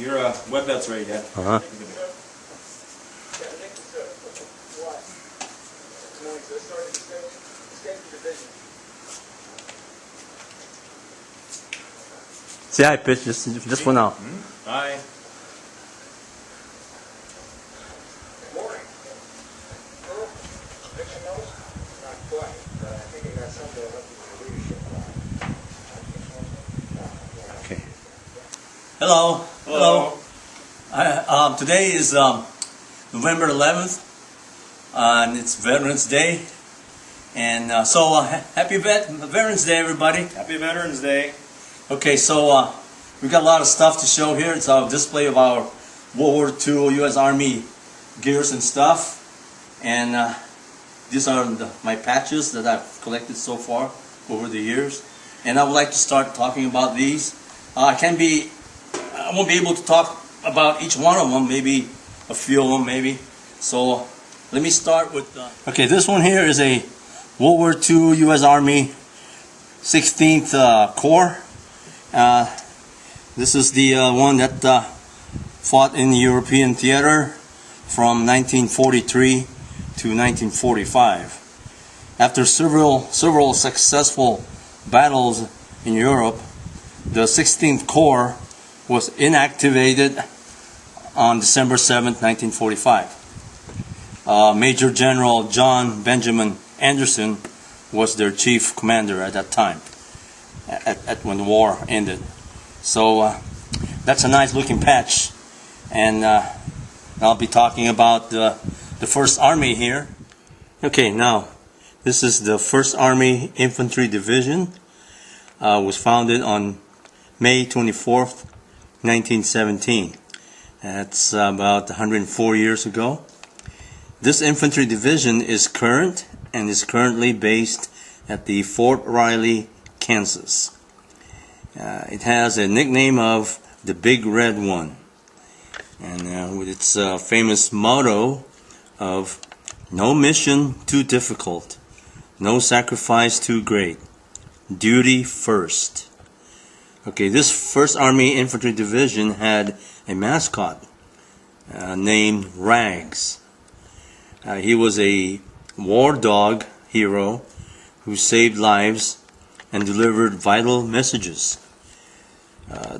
Your web belt's ready, Dad. Uh-huh. Say hi, pitch, just for now. Hi. Morning. Fix your nose? Not quite, but I think I got something to help you with your leadership. Okay. Hello. Hello. Today is November 11th, and it's Veterans Day. And happy Veterans Day, everybody. Happy Veterans Day. Okay, so we've got a lot of stuff to show here. It's a display of our World War II U.S. Army gears and stuff. And these are my patches that I've collected so far over the years. And I would like to start talking about these. I won't be able to talk about each one of them, maybe a few of them, maybe. So let me start with... Okay, this one here is a World War II U.S. Army 16th Corps. This is the one that fought in the European theater from 1943 to 1945. After several successful battles in Europe, the 16th Corps was inactivated on December 7, 1945. Major General John Benjamin Anderson was their chief commander at that time, when the war ended. So that's a nice looking patch, and I'll be talking about the 1st Army here. Okay, now this is the 1st Army Infantry Division. Was founded on May 24th, 1917. That's about 104 years ago. This infantry division is current and is currently based at the Fort Riley, Kansas. It has a nickname of the Big Red One, and with its famous motto of no mission too difficult, no sacrifice too great, duty first. Okay, this 1st Army Infantry Division had a mascot named Rags. He was a war dog hero who saved lives and delivered vital messages.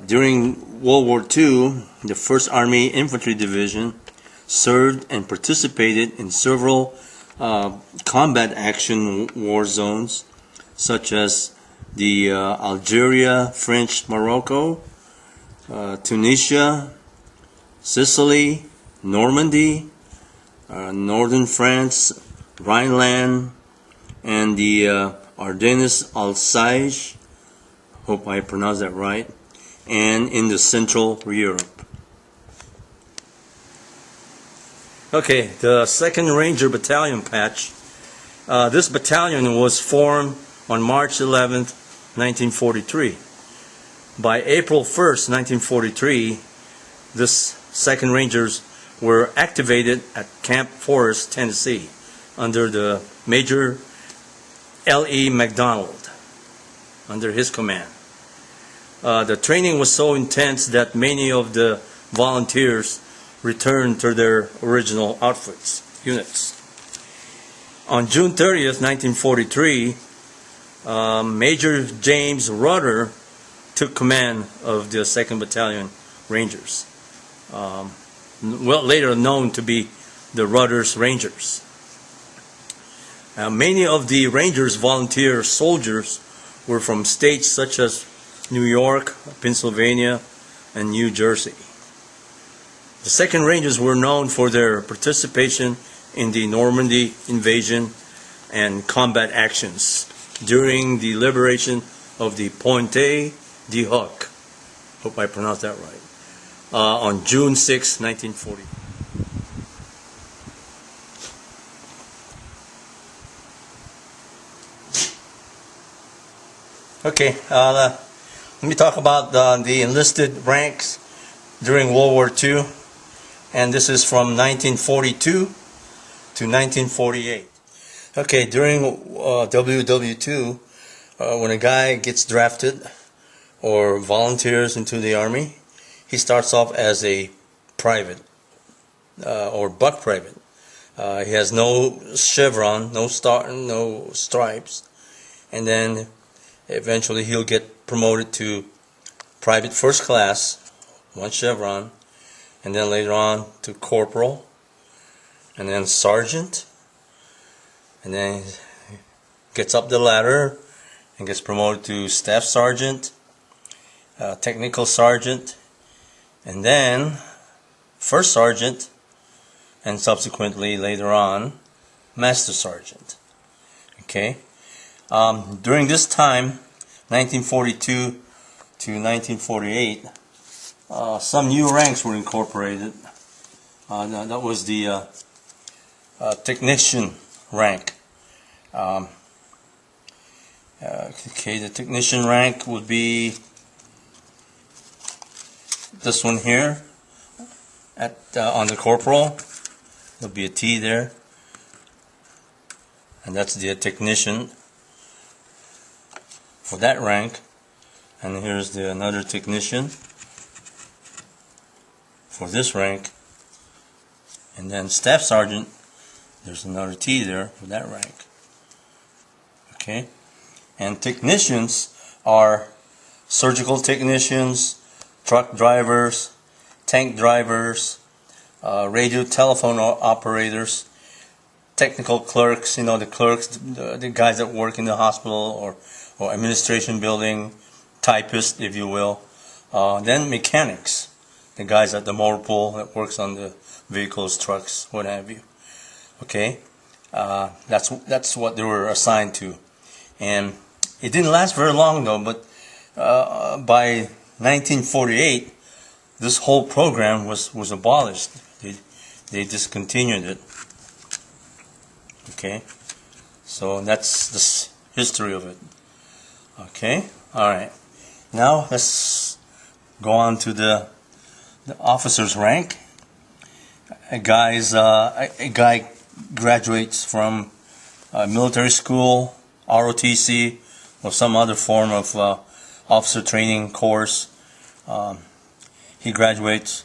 During World War II, the 1st Army Infantry Division served and participated in several combat action war zones, such as the Algeria, French Morocco, Tunisia, Sicily, Normandy, northern France, Rhineland, and the Ardennes Alsace, hope I pronounced that right, and in the Central Europe. Okay, the 2nd Ranger Battalion patch. This battalion was formed on March 11th, 1943. By April 1st, 1943, this 2nd Rangers were activated at Camp Forest, Tennessee, under the Major L.E. McDonald, under his command. The training was so intense that many of the volunteers returned to their original units. On June 30th, 1943, Major James Rudder took command of the 2nd Battalion Rangers, later known to be the Rudder's Rangers. Many of the Rangers volunteer soldiers were from states such as New York, Pennsylvania, and New Jersey. The 2nd Rangers were known for their participation in the Normandy invasion and combat actions during the liberation of the Pointe du Hoc, hope I pronounced that right, on June 6, 1940. Okay, let me talk about the enlisted ranks during World War II, and this is from 1942 to 1948. Okay, during WWII, when a guy gets drafted or volunteers into the Army, he starts off as a private or buck private. He has no chevron, no star, no stripes, and then eventually he'll get promoted to private first class, one chevron, and then later on to corporal, and then sergeant, and then gets up the ladder and gets promoted to staff sergeant, technical sergeant, and then first sergeant, and subsequently later on master sergeant. Okay. During this time, 1942 to 1948, some new ranks were incorporated. That was the technician rank. Okay, the technician rank would be this one here. On the corporal, there'll be a T there, and that's the technician for that rank. And here's another technician for this rank, and then staff sergeant, there's another T there for that rank. Okay, and technicians are surgical technicians, truck drivers, tank drivers, radio telephone operators, technical clerks, the clerks, the guys that work in the hospital or administration building, typists, if you will. Then mechanics, the guys at the motor pool that works on the vehicles, trucks, what have you. Okay, that's what they were assigned to, and it didn't last very long though. But by 1948, this whole program was abolished. They discontinued it. Okay, so that's the history of it. Okay, all right. Now let's go on to the officer's rank. A guy graduates from military school, ROTC, or some other form of officer training course. He graduates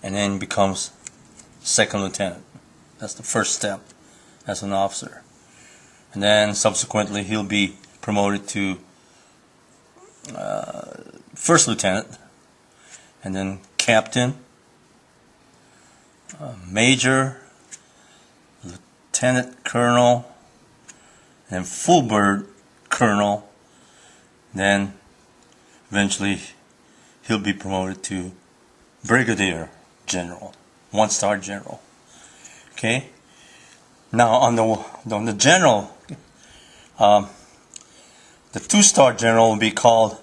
and then becomes second lieutenant. That's the first step as an officer. And then subsequently he'll be promoted to first lieutenant, and then captain, major, lieutenant colonel, and full bird colonel. Then eventually he'll be promoted to brigadier general, one-star general. Okay. Now on the general, the two-star general will be called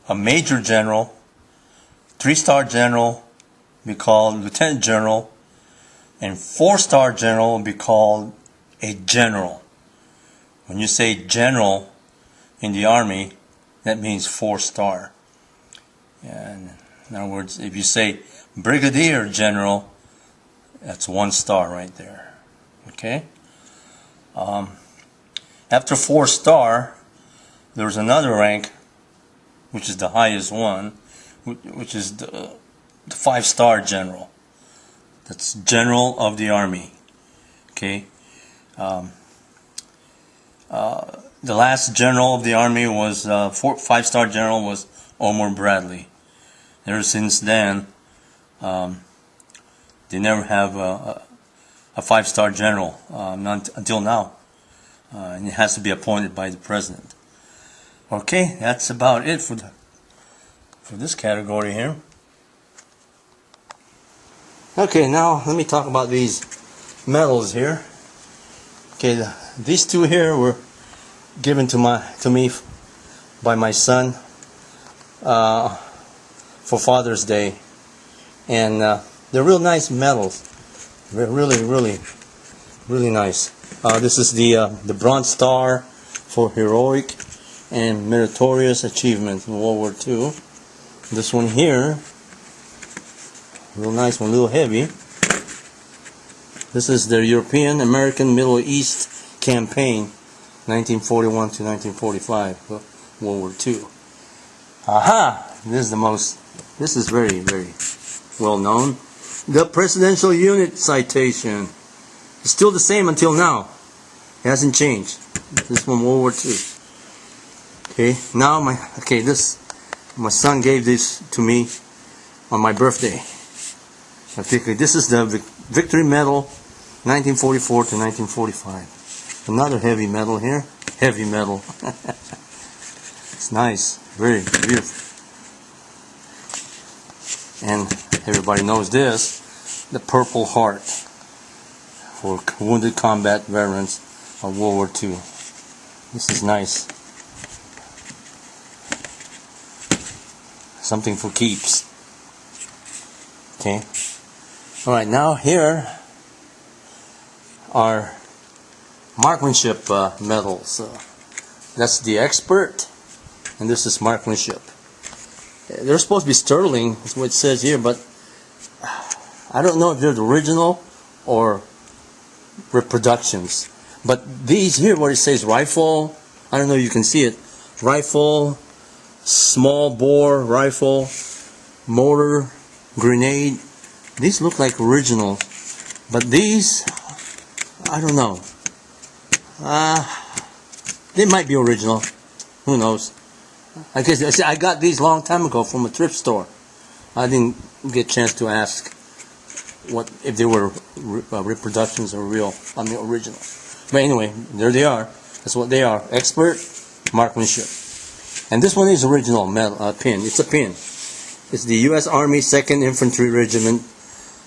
a major general. Three-star general will be called lieutenant general, and four-star general will be called a general. When you say general in the Army, that means 4-star. And in other words, if you say brigadier general, that's 1-star right there. Okay. After 4-star, there's another rank, which is the highest one, which is the 5-star general. That's general of the Army. Okay. The last general of the Army was 5-star general was Omar Bradley. Ever since then, they never have a 5-star general, not until now, and it has to be appointed by the president. Okay, that's about it for this category here. Okay, now let me talk about these medals here. Okay, these two here were given to me by my son for Father's Day, and they're real nice medals. They're really nice. This is the Bronze Star for heroic and meritorious achievement in World War II. This one here, real nice one, a little heavy. This is the European American Middle East Campaign, 1941 to 1945, World War II. Aha! This is the most This is very, very well known. The Presidential Unit Citation. It's still the same until now. It hasn't changed. This is from World War II. Okay, now my son gave this to me on my birthday. Particularly, this is the Victory Medal, 1944 to 1945. Another heavy medal here. Heavy medal. It's nice, very beautiful. And everybody knows this, the Purple Heart for wounded combat veterans of World War II. This is nice. Something for keeps. Okay. Alright, now here are marksmanship medals. That's the expert, and this is marksmanship. They're supposed to be sterling, is what it says here, but I don't know if they're the original or reproductions. But these here, what it says, rifle, I don't know if you can see it, rifle, small bore rifle, mortar, grenade, these look like original, but these, I don't know. They might be original, who knows. I guess I got these a long time ago from a thrift store. I didn't get a chance to ask what if they were reproductions or real. I mean original. But anyway, there they are. That's what they are. Expert marksmanship. And this one is original metal pin. It's a pin. It's the U.S. Army 2nd Infantry Regiment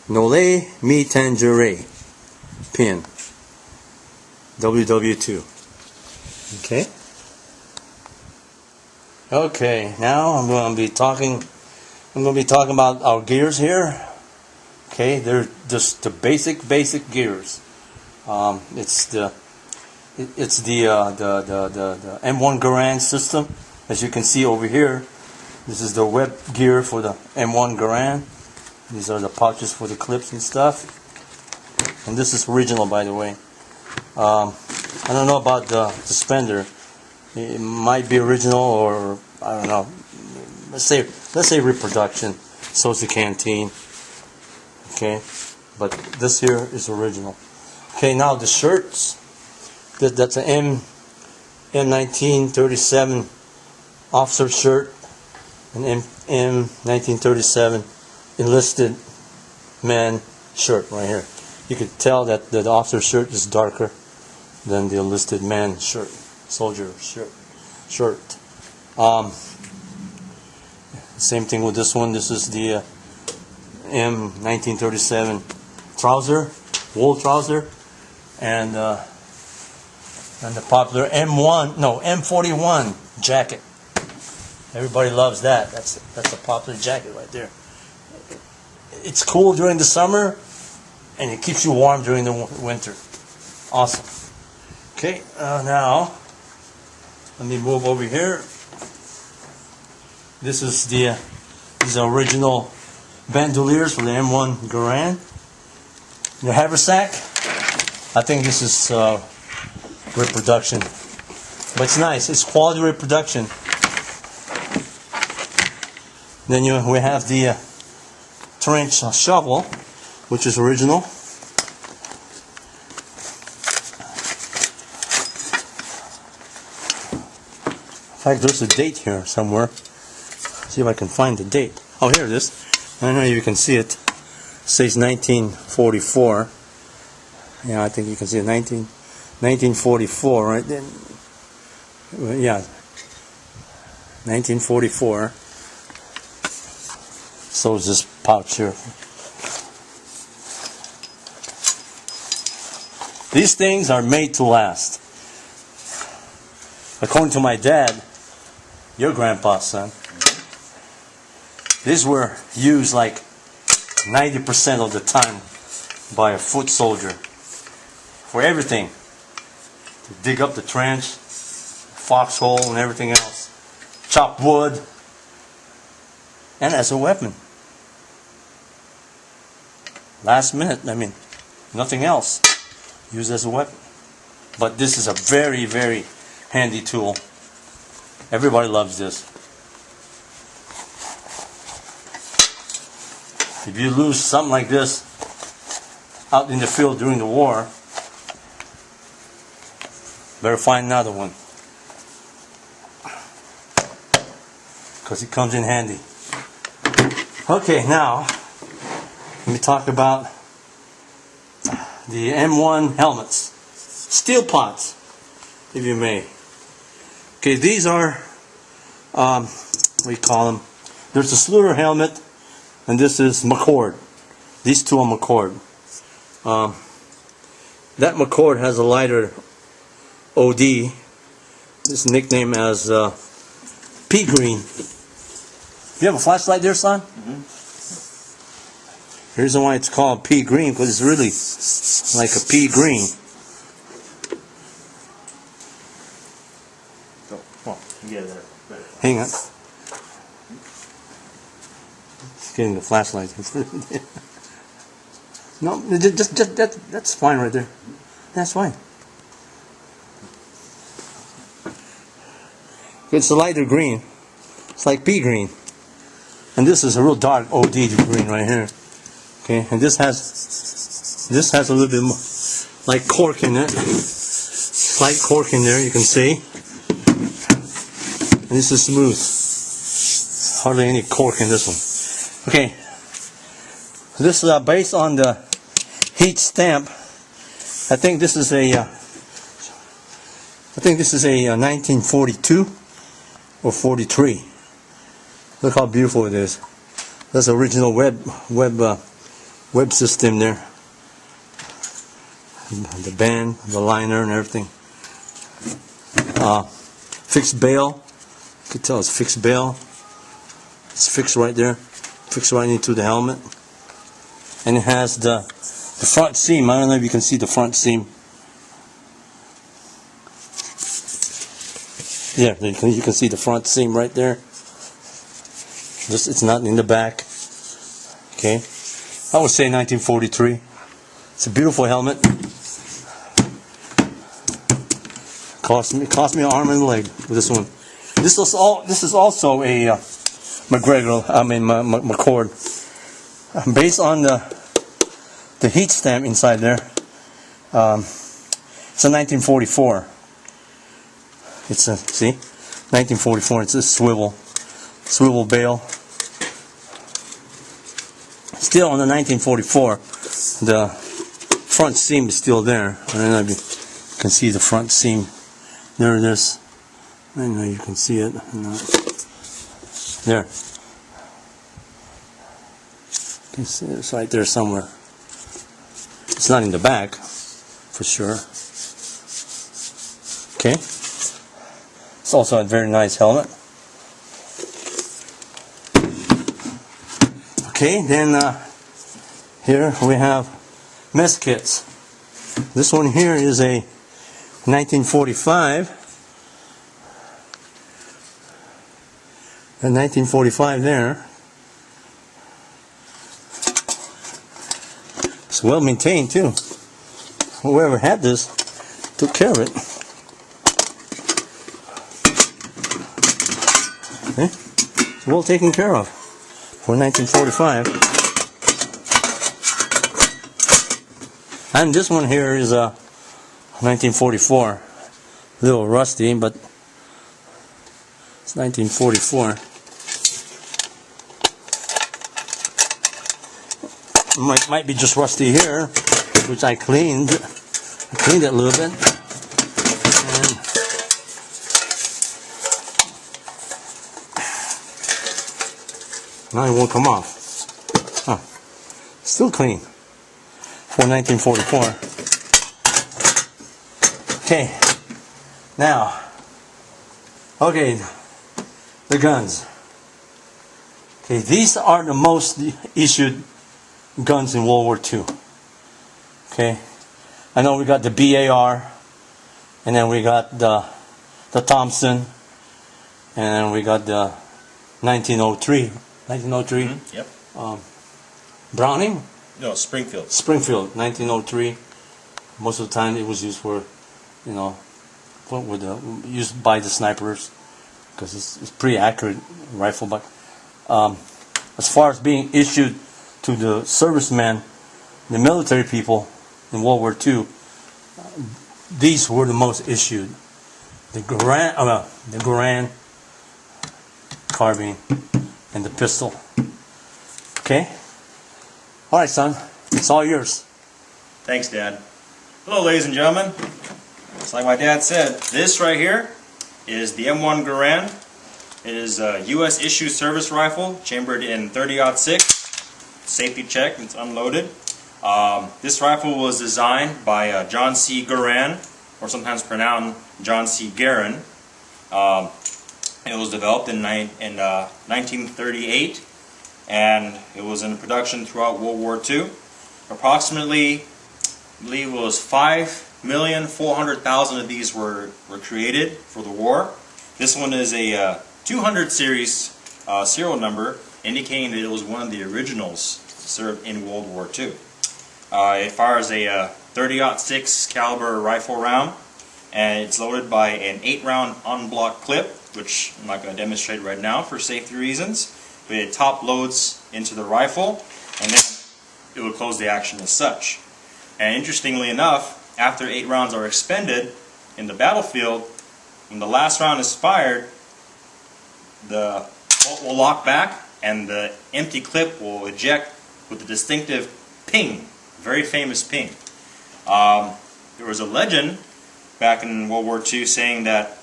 Nole Mi Tangere pin. WWII. Okay. Okay, now I'm going to be talking about our gears here. Okay, they're just the basic gears. It's the M1 Garand system, as you can see over here. This is the web gear for the M1 Garand. These are the pouches for the clips and stuff. And this is original, by the way. I don't know about the suspender. It might be original, or I don't know. Let's say reproduction. So is the canteen. Okay, but this here is original. Okay, now the shirts. That's an M1937 officer shirt, an M1937 enlisted man shirt right here. You could tell that the officer shirt is darker than the enlisted man shirt. Soldier shirt. Same thing with this one. This is the M1937 trouser, wool trouser, and the popular M41 jacket. Everybody loves that. That's a popular jacket right there. It's cool during the summer, and it keeps you warm during the winter. Awesome. Okay, now let me move over here. This is these are original bandoliers for the M1 Garand. The haversack, I think this is reproduction, but it's nice. It's quality reproduction. Then we have the trench shovel, which is original. In fact, there's a date here somewhere. See if I can find the date. Oh, here it is. I don't know if you can see it. It says 1944. Yeah, I think you can see it. 1944, right? Then, yeah, 1944. So is this pouch here. These things are made to last. According to my dad, your grandpa's son, these were used like 90% of the time by a foot soldier for everything. To dig up the trench, foxhole and everything else. Chop wood. And as a weapon. Last minute, I mean, nothing else. Used as a weapon. But this is a very, very handy tool. Everybody loves this. If you lose something like this out in the field during the war, better find another one, because it comes in handy. Okay, now let me talk about the M1 helmets, steel pots, if you may. Okay, these are what do you call them? There's a Sluter helmet, and this is McCord. These two are McCord. That McCord has a lighter OD. This nickname as pea green. You have a flashlight there, son? Mm-hmm. Here's why it's called pea green, because it's really like a pea green. Go. Come on. You get it there. Hang on. He's getting the flashlight. No, just that's fine right there. That's fine. It's a lighter green. It's like pea green. And this is a real dark OD green right here. Okay, and this has a little bit more, like cork in it. Slight cork in there, you can see. And this is smooth. Hardly any cork in this one. Okay, this is based on the heat stamp. I think this is a 1942 or 43. Look how beautiful it is. That's the original web system there. The band, the liner, and everything. Fixed bail. You can tell it's fixed bail. It's fixed right there. Fixed right into the helmet. And it has the front seam. I don't know if you can see the front seam. Yeah, you can see the front seam right there. It's not in the back. Okay, I would say 1943. It's a beautiful helmet. Cost me an arm and a leg with this one. This is also a McCord. Based on the heat stamp inside there. It's a 1944. It's a 1944. It's a swivel bail. Still on the 1944, the front seam is still there. I don't know if you can see the front seam. There it is. I don't know if you can see it. There. You can see it's right there somewhere. It's not in the back, for sure. Okay. It's also a very nice helmet. Okay, then here we have mess kits. This one here is a 1945. A 1945 there. It's well maintained too. Whoever had this took care of it. Okay. It's well taken care of for 1945. And this one here is a 1944. A little rusty, but it's 1944. Might be just rusty here, which I cleaned. I cleaned it a little bit. And now it won't come off. Huh. Still clean for 1944. Okay. Now, okay, the guns. Okay, these are the most issued guns in World War II. Okay, I know we got the BAR, and then we got the Thompson, and then we got the 1903. 1903. Mm-hmm. Yep. Browning? No, Springfield. Springfield, 1903. Most of the time it was used for, you know, used by the snipers, because it's pretty accurate rifle. But as far as being issued to the servicemen, the military people in World War II, these were the most issued. The Garand carbine and the pistol. Okay? Alright, son. It's all yours. Thanks, Dad. Hello, ladies and gentlemen. It's like my dad said, this right here is the M1 Garand. It is a U.S. issue service rifle, chambered in .30-06. Safety check, it's unloaded. This rifle was designed by John C. Garand, or sometimes pronounced John C. Garand. It was developed in 1938, and it was in production throughout World War II. Approximately, I believe it was 5,400,000 of these were created for the war. This one is a 200 series serial number, indicating that it was one of the originals served in World War II. It fires a .30-06 caliber rifle round, and it's loaded by an 8-round en-bloc clip, which I'm not going to demonstrate right now for safety reasons, but it top loads into the rifle, and then it will close the action as such. And interestingly enough, after 8 rounds are expended in the battlefield, when the last round is fired, the bolt will lock back and the empty clip will eject with a distinctive ping, very famous ping. There was a legend back in World War II saying that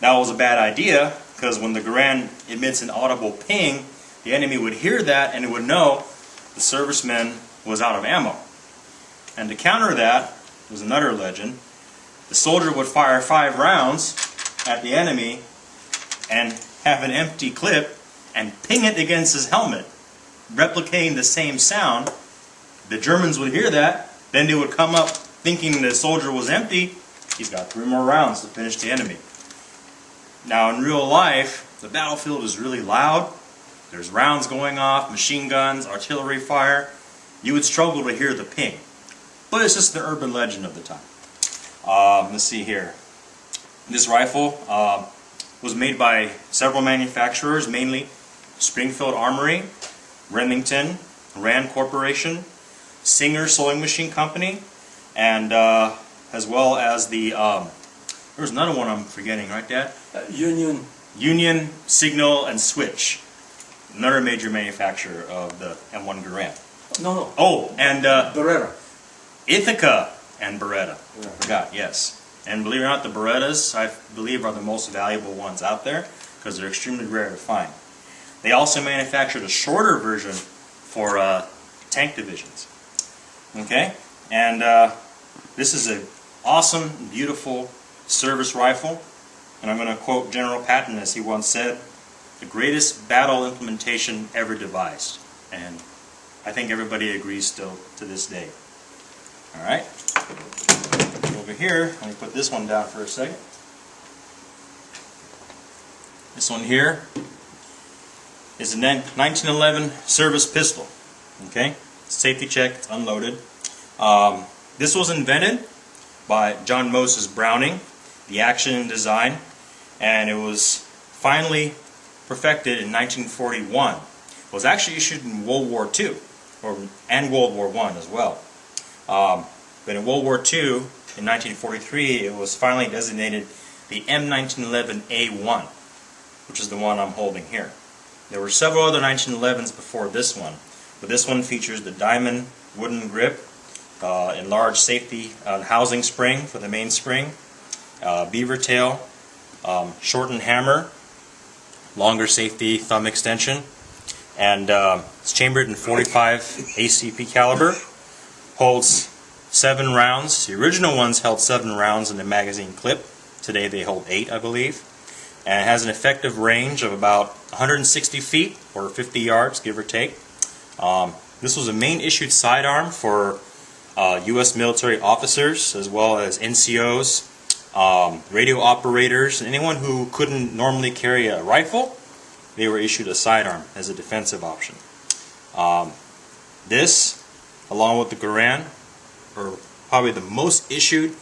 was a bad idea, because when the Garand emits an audible ping, the enemy would hear that and it would know the serviceman was out of ammo. And to counter that, was another legend, the soldier would fire 5 rounds at the enemy and have an empty clip and ping it against his helmet, replicating the same sound. The Germans would hear that, then they would come up thinking the soldier was empty. He's got 3 more rounds to finish the enemy. Now in real life, the battlefield is really loud. There's rounds going off, machine guns, artillery fire. You would struggle to hear the ping. But it's just the urban legend of the time. Let's see here. This rifle was made by several manufacturers, mainly Springfield Armory, Remington, Rand Corporation, Singer Sewing Machine Company, and as well as the, there's another one I'm forgetting, right, Dad? Union, Signal, and Switch. Another major manufacturer of the M1 Garand. No. Oh, and Beretta. Ithaca and Beretta. Yeah. I forgot, yes. And believe it or not, the Berettas, I believe, are the most valuable ones out there because they're extremely rare to find. They also manufactured a shorter version for tank divisions. Okay? And this is an awesome, beautiful service rifle. And I'm going to quote General Patton as he once said, "The greatest battle implementation ever devised." And I think everybody agrees still to this day. Alright? Over here, let me put this one down for a second. This one here is a 1911 service pistol. Okay? Safety check, it's unloaded. This was invented by John Moses Browning, the action and design, and it was finally perfected in 1941. It was actually issued in World War II, and World War I as well. But in World War II, in 1943, it was finally designated the M1911A1, which is the one I'm holding here. There were several other 1911s before this one, but this one features the diamond wooden grip, enlarged safety housing spring for the mainspring, beaver tail, shortened hammer, longer safety thumb extension, and it's chambered in .45 ACP caliber, holds 7 rounds. The original ones held 7 rounds in the magazine clip. Today they hold 8, I believe. And it has an effective range of about 160 feet or 50 yards, give or take. This was a main issued sidearm for U.S. military officers, as well as NCOs, radio operators, and anyone who couldn't normally carry a rifle. They were issued a sidearm as a defensive option. This, along with the Garand, are probably the most issued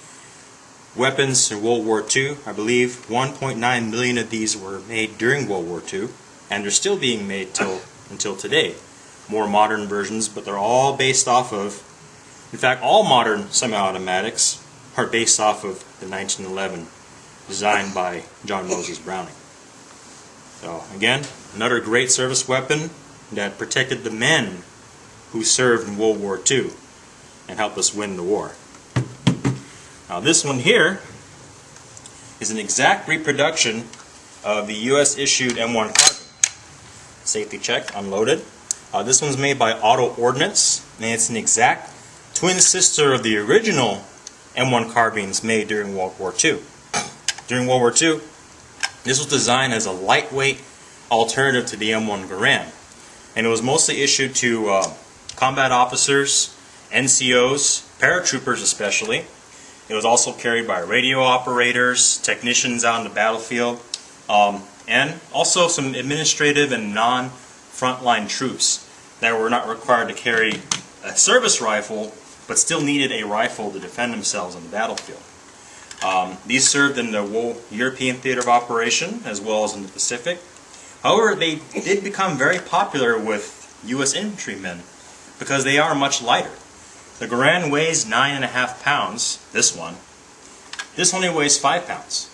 weapons in World War II. I believe 1.9 million of these were made during World War II, and they're still being made until today. more modern versions, but they're all based off of, in fact, all modern semi-automatics are based off of the 1911, designed by John Moses Browning. So again, another great service weapon that protected the men who served in World War II and helped us win the war. Now this one here is an exact reproduction of the US issued M1 carbine. Safety check, unloaded. This one's made by Auto Ordnance, and it's an exact twin sister of the original M1 carbines made during World War II. During World War II, this was designed as a lightweight alternative to the M1 Garand, and it was mostly issued to combat officers, NCOs, paratroopers especially. It was also carried by radio operators, technicians out on the battlefield, and also some administrative and non-frontline troops that were not required to carry a service rifle, but still needed a rifle to defend themselves on the battlefield. These served in the European theater of operation as well as in the Pacific. However, they did become very popular with U.S. infantrymen because they are much lighter. The Garand weighs 9.5 pounds, this one. This only weighs 5 pounds.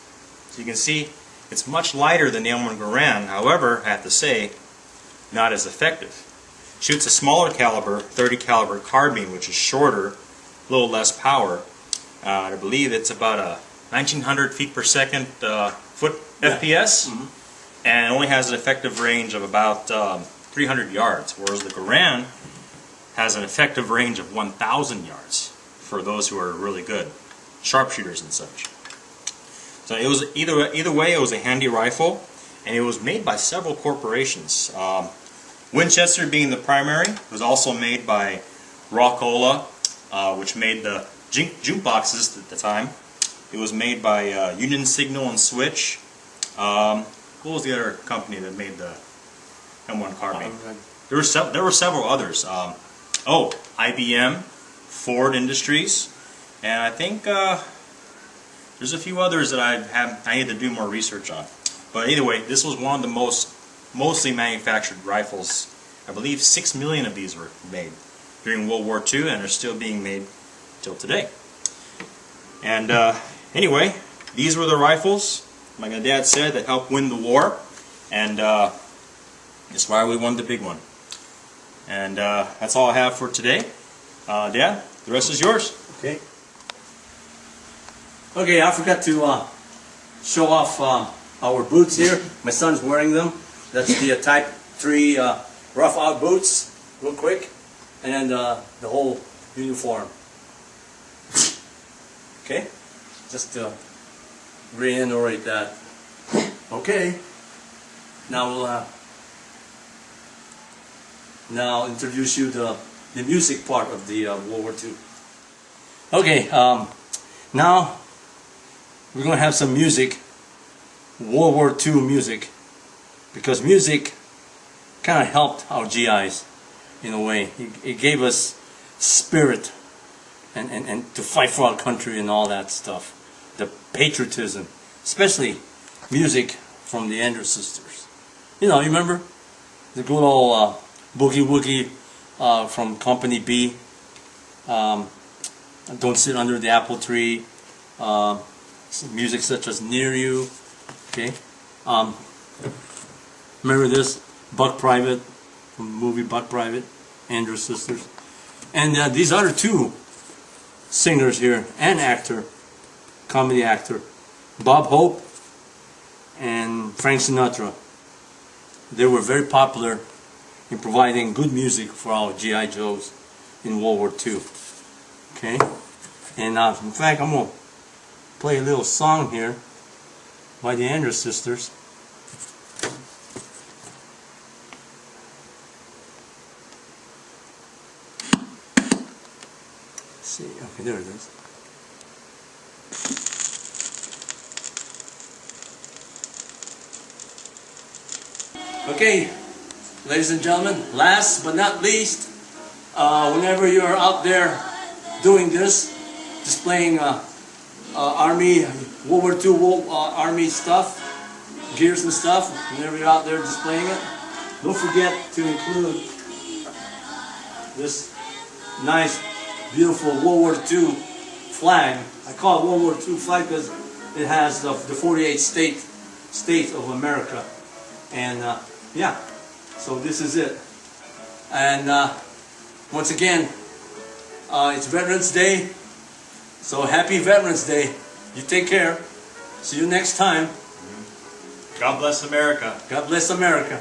So you can see it's much lighter than the M1 Garand, however, I have to say, not as effective. Shoots a smaller caliber, 30 caliber carbine, which is shorter, a little less power. I believe it's about a 1900 feet per second foot FPS, and only has an effective range of about 300 yards, whereas the Garand has an effective range of 1,000 yards for those who are really good sharpshooters and such. So it was either way, it was a handy rifle, and it was made by several corporations. Winchester being the primary. It was also made by Rockola, which made the jukeboxes at the time. It was made by Union Signal and Switch. What was the other company that made the M1 carbine? There were several others. IBM, Ford Industries, and I think there's a few others that I need to do more research on. But either way, this was one of the mostly manufactured rifles. I believe 6 million of these were made during World War II, and are still being made till today. And anyway, these were the rifles, like my dad said, that helped win the war, and that's why we won the big one. And that's all I have for today. Dad, the rest is yours. Okay. Okay, I forgot to show off our boots here. My son's wearing them. That's the Type 3 rough out boots, real quick. And then the whole uniform. Okay? Just to reiterate that. Okay. Now we'll now introduce you to the music part of the World War II. Okay, now we're going to have some music, World War II music, because music kind of helped our GIs in a way. It gave us spirit and to fight for our country and all that stuff. The patriotism, especially music from the Andrews Sisters. You know, you remember the good old Boogie Woogie from Company B, Don't Sit Under the Apple Tree, music such as Near You. Okay, remember this? Buck Private from the movie Buck Private, Andrews Sisters. And these other two singers here and actor, comedy actor, Bob Hope and Frank Sinatra. They were very popular in providing good music for our G.I. Joes in World War II. Okay? And in fact, I'm going to play a little song here by the Andrews Sisters. Let's see, okay, there it is. Okay, ladies and gentlemen, last but not least, whenever you're out there doing this, displaying Army, World War II Army stuff, gears and stuff, whenever you're out there displaying it, don't forget to include this nice, beautiful World War II flag. I call it World War II flag because it has the 48 states of America. And yeah, so this is it. And once again, it's Veterans Day. So happy Veterans Day. You take care. See you next time. God bless America. God bless America.